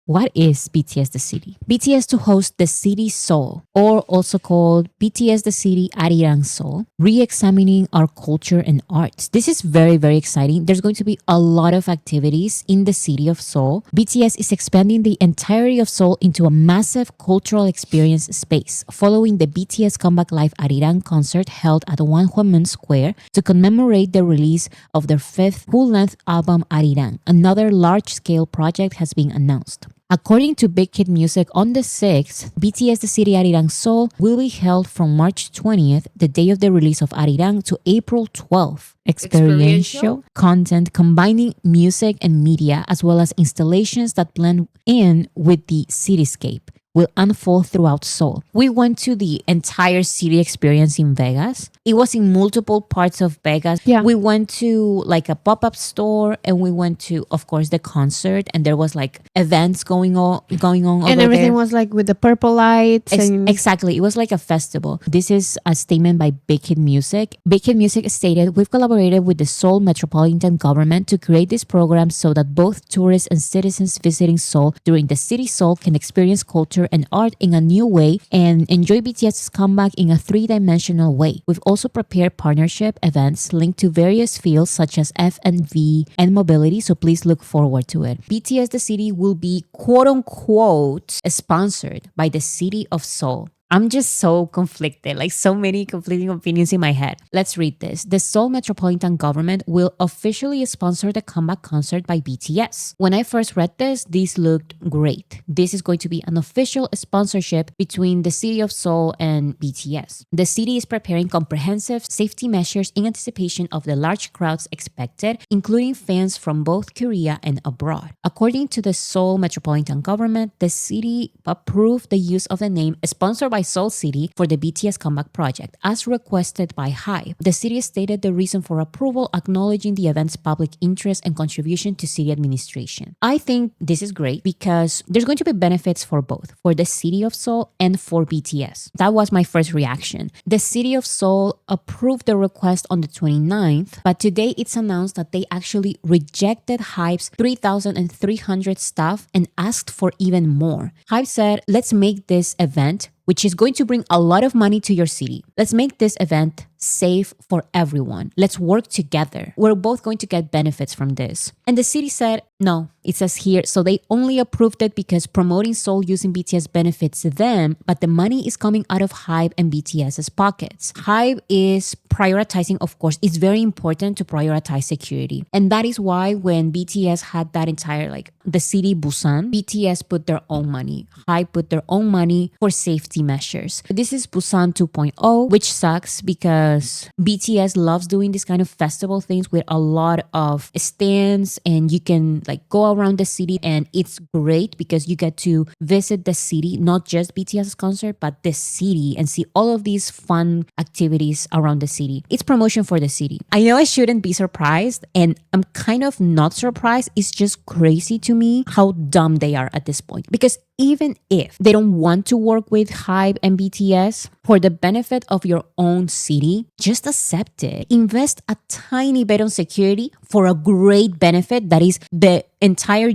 What is BTS the City? BTS to host the city Seoul, or also called BTS the City Arirang Seoul, re-examining our culture and arts. This is very, very exciting. There's going to be a lot of activities in the city of Seoul. BTS is expanding the entirety of Seoul into a massive cultural experience space, following the BTS Comeback Live Arirang concert held at Wanhwamun Square to commemorate the release of their fifth full-length album Arirang. Another large-scale project has been announced. According to Big Hit Music, on the 6th, BTS The City Arirang Seoul will be held from March 20th, the day of the release of Arirang, to April 12th. Experiential content combining music and media, as well as installations that blend in with the cityscape, will unfold throughout Seoul. We went to the entire city experience in Vegas. It was in multiple parts of Vegas. Yeah. We went to like a pop-up store, and we went to, of course, the concert, and there was like events going on over And everything there. was like with the purple lights. And Exactly. It was like a festival. This is a statement by Big Hit Music. Big Hit Music stated, "We've collaborated with the Seoul Metropolitan Government to create this program so that both tourists and citizens visiting Seoul during the city Seoul can experience culture and art in a new way and enjoy BTS's comeback in a three-dimensional way. We've also prepared partnership events linked to various fields such as F&V and mobility, so please look forward to it." BTS The City will be quote-unquote sponsored by the city of Seoul. I'm just so conflicted, like so many conflicting opinions in my head. Let's read this. The Seoul Metropolitan Government will officially sponsor the comeback concert by BTS. When I first read this looked great. This is going to be an official sponsorship between the city of Seoul and BTS. The city is preparing comprehensive safety measures in anticipation of the large crowds expected, including fans from both Korea and abroad. According to the Seoul Metropolitan Government, the city approved the use of the name sponsored by Seoul City for the BTS comeback project, as requested by HYBE. The city stated the reason for approval, acknowledging the event's public interest and contribution to city administration. I think this is great because there's going to be benefits for both, for the city of Seoul and for BTS. That was my first reaction. The city of Seoul approved the request on the 29th, but today it's announced that they actually rejected HYBE's 3,300 staff and asked for even more. HYBE said, "Let's make this event, which is going to bring a lot of money to your city. Let's make this event safe for everyone. Let's work together. We're both going to get benefits from this." And the city said, no, it says here, so they only approved it because promoting Seoul using BTS benefits them, but the money is coming out of HYBE and BTS's pockets. HYBE is prioritizing, of course, it's very important to prioritize security. And that is why when BTS had that entire, like the city Busan, BTS put their own money. HYBE put their own money for safety measures. This is Busan 2.0, which sucks because BTS loves doing this kind of festival things with a lot of stands, and you can like go around the city, and it's great because you get to visit the city, not just BTS's concert, but the city, and see all of these fun activities around the city. It's promotion for the city. I know I shouldn't be surprised, and I'm kind of not surprised. It's just crazy to me how dumb they are at this point, because even if they don't want to work with HYBE and BTS for the benefit of your own city, just accept it. Invest a tiny bit on security for a great benefit that is the entire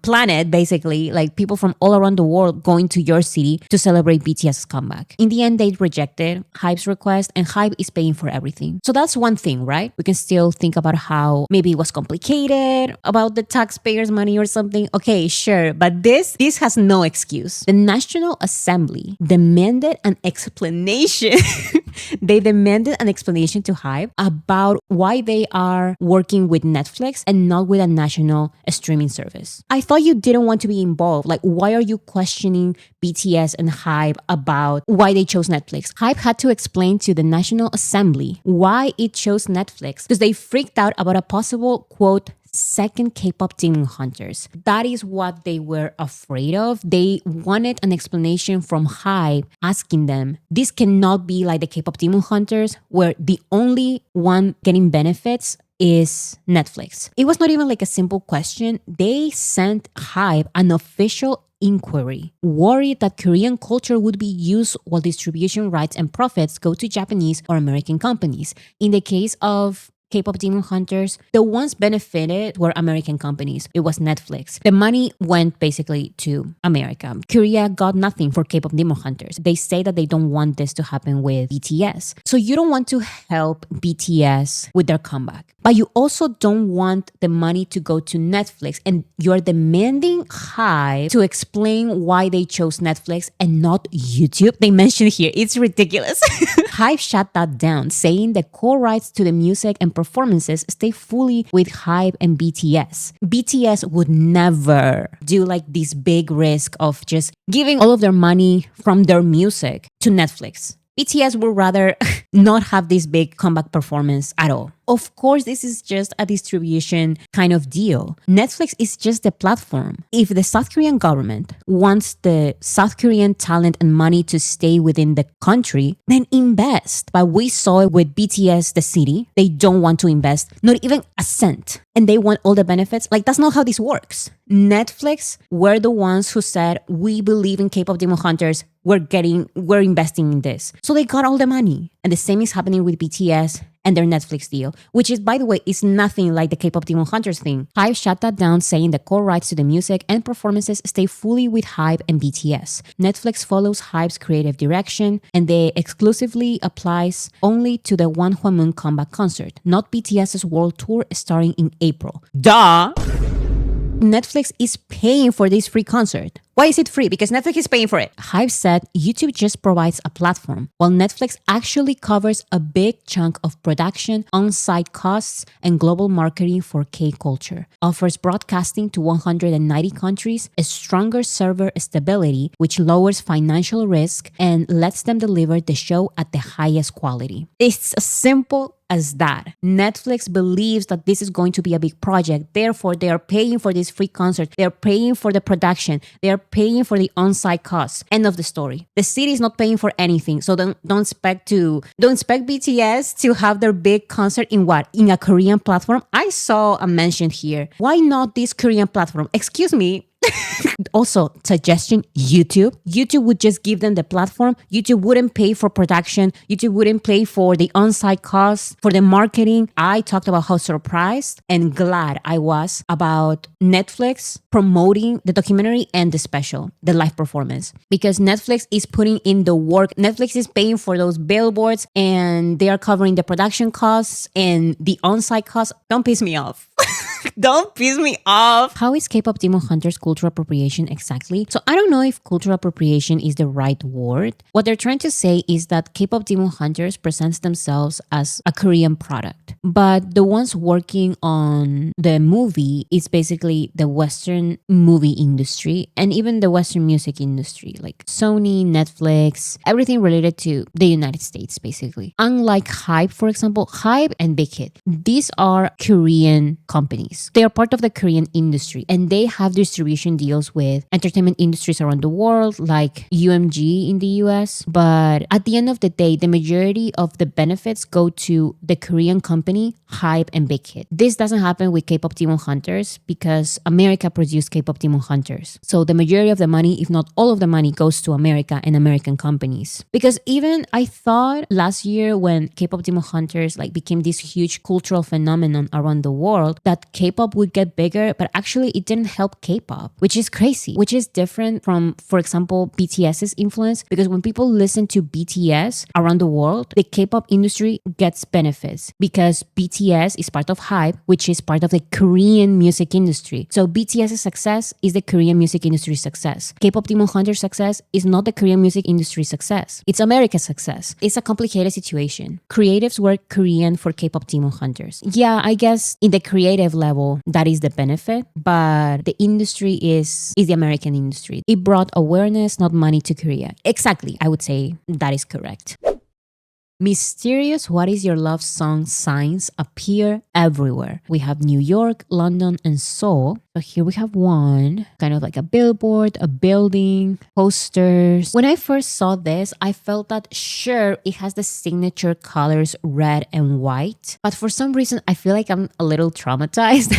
planet, basically, like people from all around the world going to your city to celebrate BTS's comeback. In the end, they rejected HYBE's request, and HYBE is paying for everything. So that's one thing, right? We can still think about how maybe it was complicated about the taxpayers' money or something. Okay, sure, but this has no excuse. The National Assembly demanded an explanation. They demanded an explanation to HYBE about why they are working with Netflix and not with a national streaming service. I thought you didn't want to be involved. Like, why are you questioning BTS and HYBE about why they chose Netflix? HYBE had to explain to the National Assembly why it chose Netflix because they freaked out about a possible, quote, second K-pop Demon Hunters. That is what they were afraid of. They wanted an explanation from HYBE asking them, this cannot be like the K-pop Demon Hunters where the only one getting benefits is Netflix. It was not even like a simple question. They sent HYBE an official inquiry, worried that Korean culture would be used while distribution rights and profits go to Japanese or American companies. In the case of K-pop Demon Hunters, the ones benefited were American companies. It was Netflix. The money went basically to America. Korea got nothing for K-pop Demon Hunters. They say that they don't want this to happen with BTS. So you don't want to help BTS with their comeback. But you also don't want the money to go to Netflix, and you're demanding HYBE to explain why they chose Netflix and not YouTube. They mentioned here, it's ridiculous. HYBE shut that down, saying the core rights to the music and performances stay fully with HYBE and BTS. BTS would never do like this big risk of just giving all of their money from their music to Netflix. BTS would rather not have this big comeback performance at all. Of course, this is just a distribution kind of deal. Netflix is just the platform. If the South Korean government wants the South Korean talent and money to stay within the country, then invest. But we saw it with BTS, the city. They don't want to invest, not even a cent. And they want all the benefits. Like, that's not how this works. Netflix were the ones who said, we believe in K-pop Demon Hunters. We're investing in this. So they got all the money. And the same is happening with BTS and their Netflix deal, which is, by the way, is nothing like the K-pop Demon Hunters thing. HYBE shut that down, saying the core rights to the music and performances stay fully with HYBE and BTS. Netflix follows HYBE's creative direction, and they exclusively applies only to the One Moon comeback concert, not BTS's world tour starting in April. Duh! Netflix is paying for this free concert. Why is it free? Because Netflix is paying for it. HYBE said YouTube just provides a platform, while Netflix actually covers a big chunk of production, on-site costs, and global marketing for K-culture. Offers broadcasting to 190 countries, a stronger server stability, which lowers financial risk and lets them deliver the show at the highest quality. It's as simple as that. Netflix believes that this is going to be a big project. Therefore, they are paying for this free concert. They're paying for the production. They're paying for the on-site costs. End of the story. The city is not paying for anything. So don't expect BTS to have their big concert in what? In a Korean platform? I saw a mention here. Why not this Korean platform? Excuse me. Also, suggestion, YouTube. YouTube would just give them the platform. YouTube wouldn't pay for production. YouTube wouldn't pay for the on-site costs, for the marketing. I talked about how surprised and glad I was about Netflix promoting the documentary and the special, the live performance. Because Netflix is putting in the work. Netflix is paying for those billboards and they are covering the production costs and the on-site costs. Don't piss me off. Don't piss me off. How is K-pop Demon Hunters cultural appropriation exactly? So I don't know if cultural appropriation is the right word. What they're trying to say is that K-pop Demon Hunters presents themselves as a Korean product. But the ones working on the movie is basically the Western movie industry and even the Western music industry, like Sony, Netflix, everything related to the United States, basically. Unlike HYBE, for example, HYBE and Big Hit, these are Korean companies. They are part of the Korean industry and they have distribution deals with entertainment industries around the world, like UMG in the US. But at the end of the day, the majority of the benefits go to the Korean company, HYBE and Big Hit. This doesn't happen with K-pop Demon Hunters because America produced K-pop Demon Hunters. So the majority of the money, if not all of the money, goes to America and American companies. Because even I thought last year when K-pop Demon Hunters became this huge cultural phenomenon around the world, that K-pop would get bigger, but actually it didn't help K-pop, which is crazy, which is different from, for example, BTS's influence. Because when people listen to BTS around the world, the K-pop industry gets benefits because BTS is part of HYBE, which is part of the Korean music industry. So BTS's success is the Korean music industry success. K-pop Demon Hunter's success is not the Korean music industry success. It's America's success. It's a complicated situation. Creatives work Korean for K-pop Demon Hunters. Yeah, I guess in the creative level, that is the benefit, but the industry is the American industry. It brought awareness, not money to Korea. Exactly. I would say that is correct. Mysterious What Is Your Love song signs appear everywhere. We have New York, London, and Seoul. So here we have one, kind of like a billboard, a building, posters. When I first saw this, I felt that sure, it has the signature colors red and white. But for some reason, I feel like I'm a little traumatized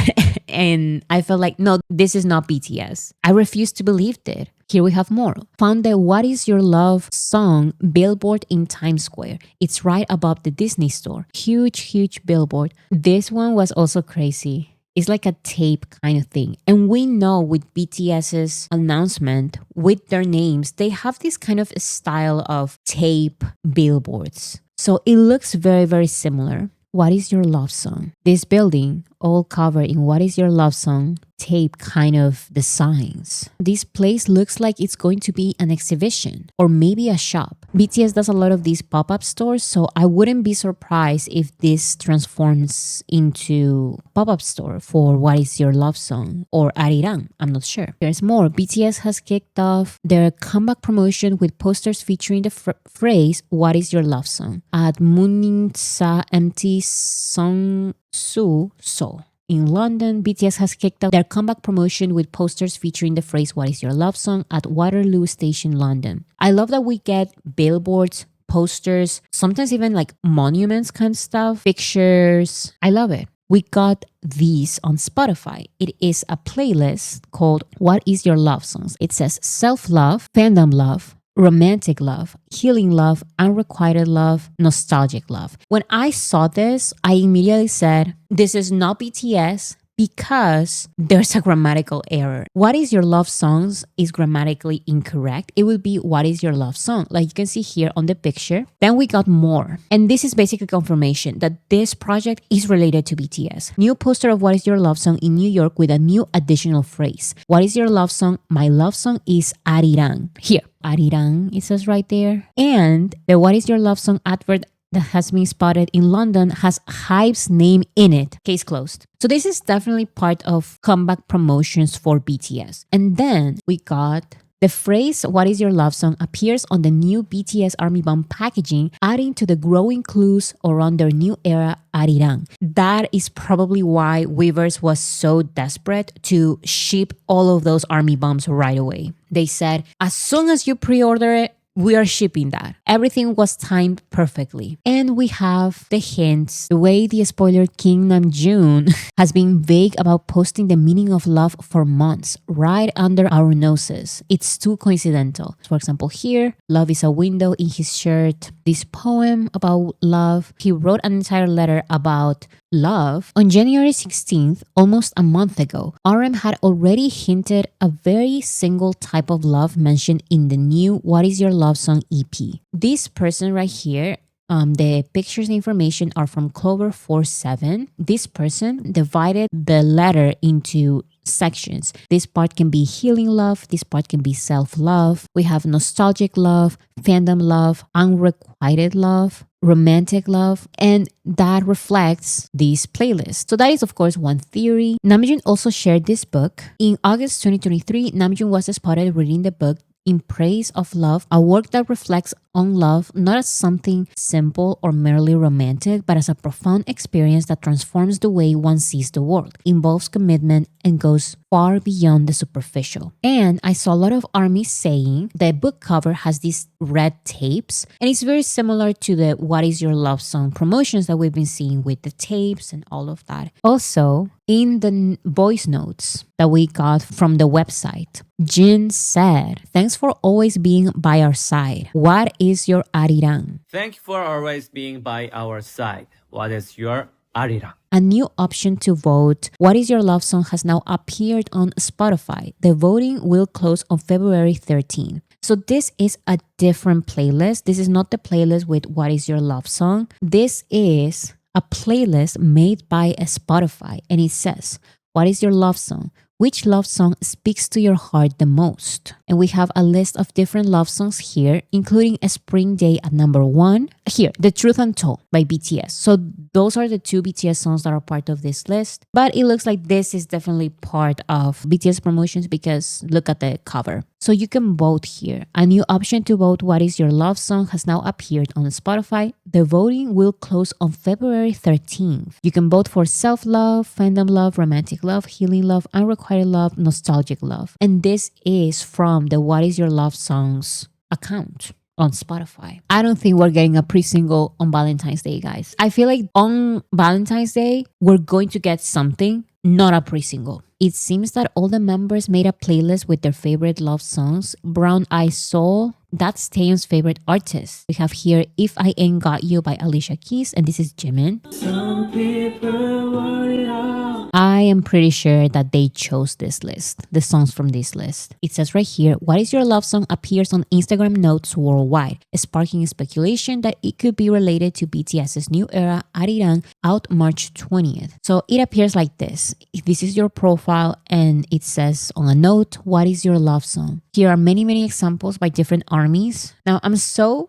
And I felt like, no, this is not BTS. I refused to believe it. Here we have more. Found the What Is Your Love song billboard in Times Square. It's right above the Disney store. Huge billboard. This one was also crazy. It's like a tape kind of thing. And we know with BTS's announcement, with their names, they have this kind of style of tape billboards. So it looks very similar. What is your love song? This building, all covered in What is your love song tape kind of designs. This place looks like it's going to be an exhibition or maybe a shop. BTS does a lot of these pop-up stores, so I wouldn't be surprised if this transforms into pop-up store for What is Your Love Song or Arirang. I'm not sure. There's more. BTS has kicked off their comeback promotion with posters featuring the phrase What is Your Love Song at Muninsa MT Song Su So. In London, BTS has kicked off their comeback promotion with posters featuring the phrase What is Your Love Song at Waterloo Station, London. I love that we get billboards, posters, sometimes even like monuments kind of stuff, pictures. I love it. We got these on Spotify. It is a playlist called What is Your Love Songs. It says self-love, fandom love, romantic love, healing love, unrequited love, nostalgic love. When I saw this, I immediately said, this is not BTS because there's a grammatical error. What is your love songs is grammatically incorrect. It would be what is your love song? Like you can see here on the picture. Then we got more. And this is basically confirmation that this project is related to BTS. New poster of What is Your Love Song in New York with a new additional phrase. What is your love song? My love song is Arirang. Here, Arirang, it says right there. And the What is Your Love Song advert that has been spotted in London has Hype's name in it. Case closed. So this is definitely part of comeback promotions for BTS. And then we got the phrase What is Your Love Song appears on the new BTS Army Bomb packaging, adding to the growing clues around their new era Arirang. That is probably why Weverse was so desperate to ship all of those Army Bombs right away. They said, as soon as you pre-order it, we are shipping that. Everything was timed perfectly. And we have the hints. The way the spoiler King Namjoon has been vague about posting the meaning of love for months, right under our noses. It's too coincidental. For example, here, love is a window in his shirt. This poem about love. He wrote an entire letter about love. On January 16th, almost a month ago, RM had already hinted a very single type of love mentioned in the new What is Your Love Song EP. This person right here, the pictures and information are from Clover47. This person divided the letter into sections. This part can be healing love. This part can be self-love. We have nostalgic love, fandom love, unrequited love, romantic love, and that reflects this playlist. So that is, of course, one theory. Namjoon also shared this book. In August 2023, Namjoon was spotted reading the book In Praise of Love, a work that reflects on love not as something simple or merely romantic, but as a profound experience that transforms the way one sees the world, involves commitment, and goes far beyond the superficial. And I saw a lot of armies saying the book cover has these red tapes, and it's very similar to the What is Your Love Song promotions that we've been seeing with the tapes and all of that. Also, in the voice notes that we got from the website, Jin said, "Thanks for always being by our side. What is your Arirang?" Thank you for always being by our side. What is your Arirang? A new option to vote What is Your Love Song has now appeared on Spotify. The voting will close on February 13th. So this is a different playlist. This is not the playlist with What is Your Love Song. This is a playlist made by Spotify, and it says, what is your love song? Which love song speaks to your heart the most? And we have a list of different love songs here, including A Spring Day at number 1. Here, The Truth Untold by BTS. So those are the 2 BTS songs that are part of this list. But it looks like this is definitely part of BTS promotions because look at the cover. So you can vote here. A new option to vote What is Your Love Song has now appeared on Spotify. The voting will close on February 13th. You can vote for self-love, fandom love, romantic love, healing love, unrequited love, nostalgic love. And this is from the What is Your Love Songs account. on Spotify. I don't think we're getting a pre-single on Valentine's Day, guys. I feel like on Valentine's Day, we're going to get something, not a pre-single. It seems that all the members made a playlist with their favorite love songs. Brown Eyed Soul, that's Taeyon's favorite artist. We have here If I Ain't Got You by Alicia Keys, and this is Jimin. Some people want it all. I am pretty sure that they chose this list, the songs from this list. It says right here, What Is Your Love Song appears on Instagram notes worldwide, sparking speculation that it could be related to BTS's new era, Arirang, out March 20th. So it appears like this. If this is your profile and it says on a note, What is your love song? Here are many examples by different armies. Now I'm so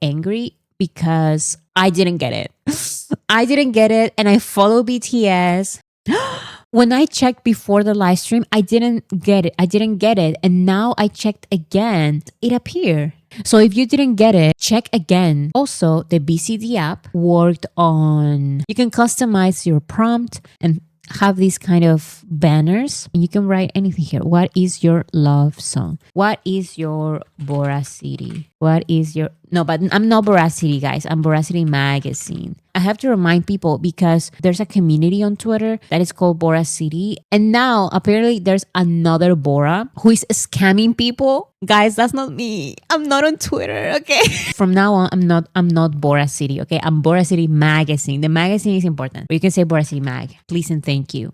angry because I didn't get it. I didn't get it, and I follow BTS. When I checked before the live stream, I didn't get it. And now I checked again. It appeared. So if you didn't get it, check again. Also, the BCD app worked on, you can customize your prompt and have these kind of banners. And you can write anything here. What is your love song? What is your Bora City? What is your... No, but I'm not Bora City, guys. I'm Bora City Magazine. I have to remind people because there's a community on Twitter that is called Bora City. And now apparently there's another Bora who is scamming people. Guys, that's not me. I'm not on Twitter, okay? From now on, I'm not Bora City, okay? I'm Bora City Magazine. The magazine is important. But you can say Bora City Mag. Please and thank you.